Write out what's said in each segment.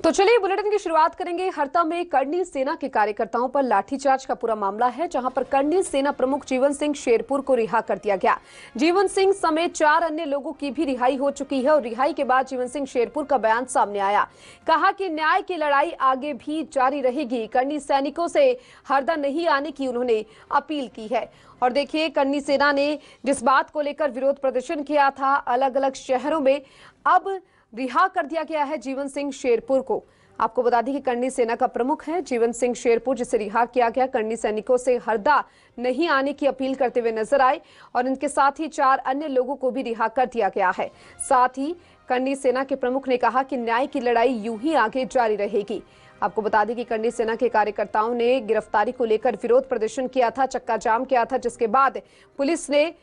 तो चलिए बुलेटिन की शुरुआत करेंगे। हरदा में करनी सेना के कार्यकर्ताओं पर लाठीचार्ज का पूरा मामला है, जहां पर करनी सेना प्रमुख जीवन सिंह शेरपुर को रिहा कर दिया गया। जीवन सिंह समेत 4 अन्य लोगों की भी रिहाई हो चुकी है और रिहाई के बाद जीवन सिंह शेरपुर का बयान सामने आया। कहा कि न्याय की लड़ाई आगे भी जारी रहेगी। करनी सैनिकों से हरदा नहीं आने की उन्होंने अपील की है। और देखिए, करनी सेना ने जिस बात को लेकर विरोध प्रदर्शन किया था अलग अलग शहरों में, अब रिहा कर दिया गया है जीवन सिंह शेरपुर को। आपको बता दें कि करनी सेना का प्रमुख है जीवन सिंह शेरपुर, जिसे रिहा किया गया। करनी सैनिकों से हरदा नहीं आने की अपील करते हुए नजर आए और इनके साथ ही 4 अन्य लोगों को भी रिहा कर दिया गया है। साथ ही करनी सेना के प्रमुख ने कहा कि न्याय की लड़ाई यूं ही आगे जारी रहेगी। आपको बता दें कि करनी सेना के कार्यकर्ताओं ने गिरफ्तारी को लेकर विरोध प्रदर्शन किया था, चक्का जाम किया था, जिसके बाद पुलिस ने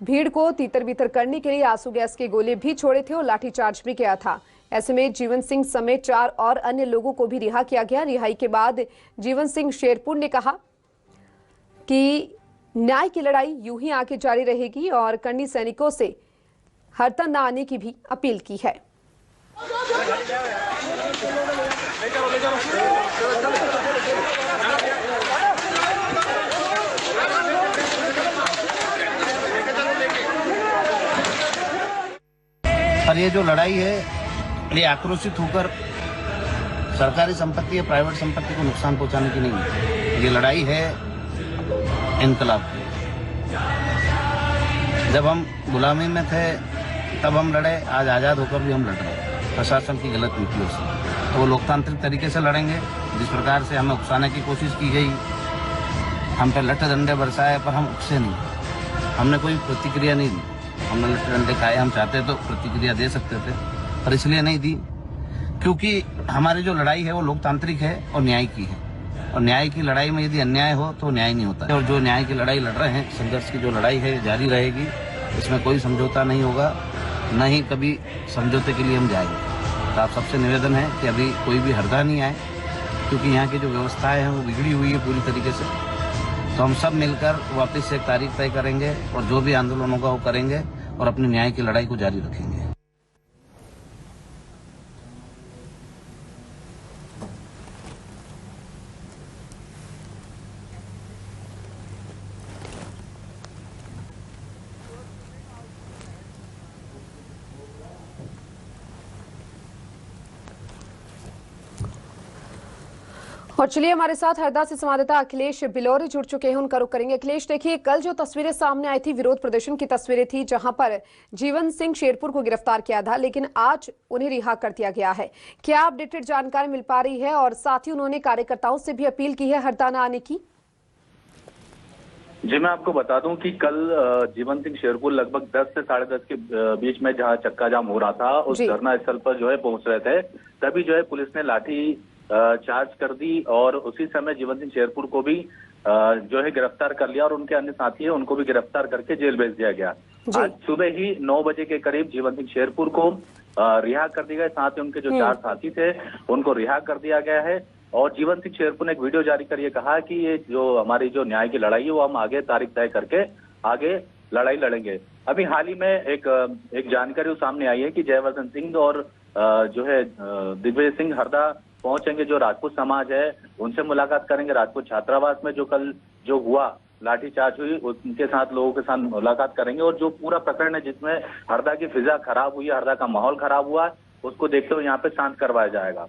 भीड़ को तीतर बीतर करने के लिए आंसू गैस के गोले भी छोड़े थे और लाठीचार्ज भी किया था। ऐसे में जीवन सिंह समेत 4 और अन्य लोगों को भी रिहा किया गया। रिहाई के बाद जीवन सिंह शेरपुर ने कहा कि न्याय की लड़ाई यूं ही आगे जारी रहेगी और करनी सैनिकों से हरदा न आने की भी अपील की है। और ये जो लड़ाई है, ये आक्रोशित होकर सरकारी संपत्ति या प्राइवेट संपत्ति को नुकसान पहुंचाने की नहीं है। ये लड़ाई है इनकलाब की। जब हम गुलामी में थे तब हम लड़े, आज आज़ाद होकर भी हम लड़ रहे हैं प्रशासन की गलत नीतियों से। तो वो लोकतांत्रिक तरीके से लड़ेंगे। जिस प्रकार से हमें उकसाने की कोशिश की गई, हम पे लट्ठे डंडे बरसाए, पर हम उकसे नहीं, हमने कोई प्रतिक्रिया नहीं दी। हमने लट्ठे डंडे खाए, हम चाहते तो प्रतिक्रिया दे सकते थे, पर इसलिए नहीं दी क्योंकि हमारी जो लड़ाई है वो लोकतांत्रिक है और न्याय की है। और न्याय की लड़ाई में यदि अन्याय हो तो न्याय नहीं होता है। और जो न्याय की लड़ाई लड़ रहे हैं, संघर्ष की जो लड़ाई है जारी रहेगी। इसमें कोई समझौता नहीं होगा, न ही कभी समझौते के लिए हम जाएंगे। तो आप सबसे निवेदन है कि अभी कोई भी हरदा नहीं आए, क्योंकि यहाँ की जो व्यवस्थाएं हैं वो बिगड़ी हुई है पूरी तरीके से। तो हम सब मिलकर वापस से एक तारीख तय करेंगे और जो भी आंदोलन होगा वो करेंगे और अपनी न्याय की लड़ाई को जारी रखेंगे। और चलिए, हमारे साथ हरदा से संवाददाता अखिलेश बिलोरी जुड़ चुके हैं, उनका रुख करेंगे। अखिलेश, देखिए, कल जो तस्वीरें सामने आई थी विरोध प्रदर्शन की तस्वीरें थी, जहां पर जीवन सिंह शेरपुर को गिरफ्तार किया था, लेकिन आज उन्हें रिहा कर दिया गया है। क्या अपडेटेड जानकारी मिल पा रही है? और साथ ही उन्होंने कार्यकर्ताओं से भी अपील की है हरदा न आने की। जी, मैं आपको बता दूं कि कल जीवन सिंह शेरपुर लगभग 10 से 10:30 के बीच में जहां चक्का जाम हो रहा था, उस धरना स्थल पर जो है पहुंच रहे थे। तभी जो है पुलिस ने लाठी चार्ज कर दी और उसी समय जीवन सिंह शेरपुर को भी जो है गिरफ्तार कर लिया और उनके अन्य साथी है उनको भी गिरफ्तार करके जेल भेज दिया गया। आज सुबह ही 9 बजे के करीब जीवन सिंह शेरपुर को रिहा कर दिया गया। साथ ही उनके जो 4 साथी थे उनको रिहा कर दिया गया है। और जीवन सिंह शेरपुर ने एक वीडियो जारी कर ये कहा कि ये जो हमारी जो न्याय की लड़ाई है वो हम आगे तारीख तय करके आगे लड़ाई लड़ेंगे। अभी हाल ही में एक जानकारी सामने आई है कि जयवर्धन सिंह और जो है दिग्विजय सिंह हरदा पहुंचेंगे। जो राजपूत समाज है उनसे मुलाकात करेंगे। राजपूत छात्रावास में जो कल जो हुआ लाठीचार्ज हुई, उनके साथ लोगों के साथ मुलाकात करेंगे और जो पूरा प्रकरण है जिसमें हरदा की फिजा खराब हुई है, हरदा का माहौल खराब हुआ, उसको देखते हुए यहाँ पे शांत करवाया जाएगा।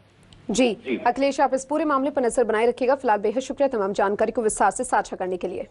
जी अखिलेश, आप इस पूरे मामले पर नजर बनाए रखिएगा। फिलहाल बेहद शुक्रिया तमाम जानकारी को विस्तार से साझा करने के लिए।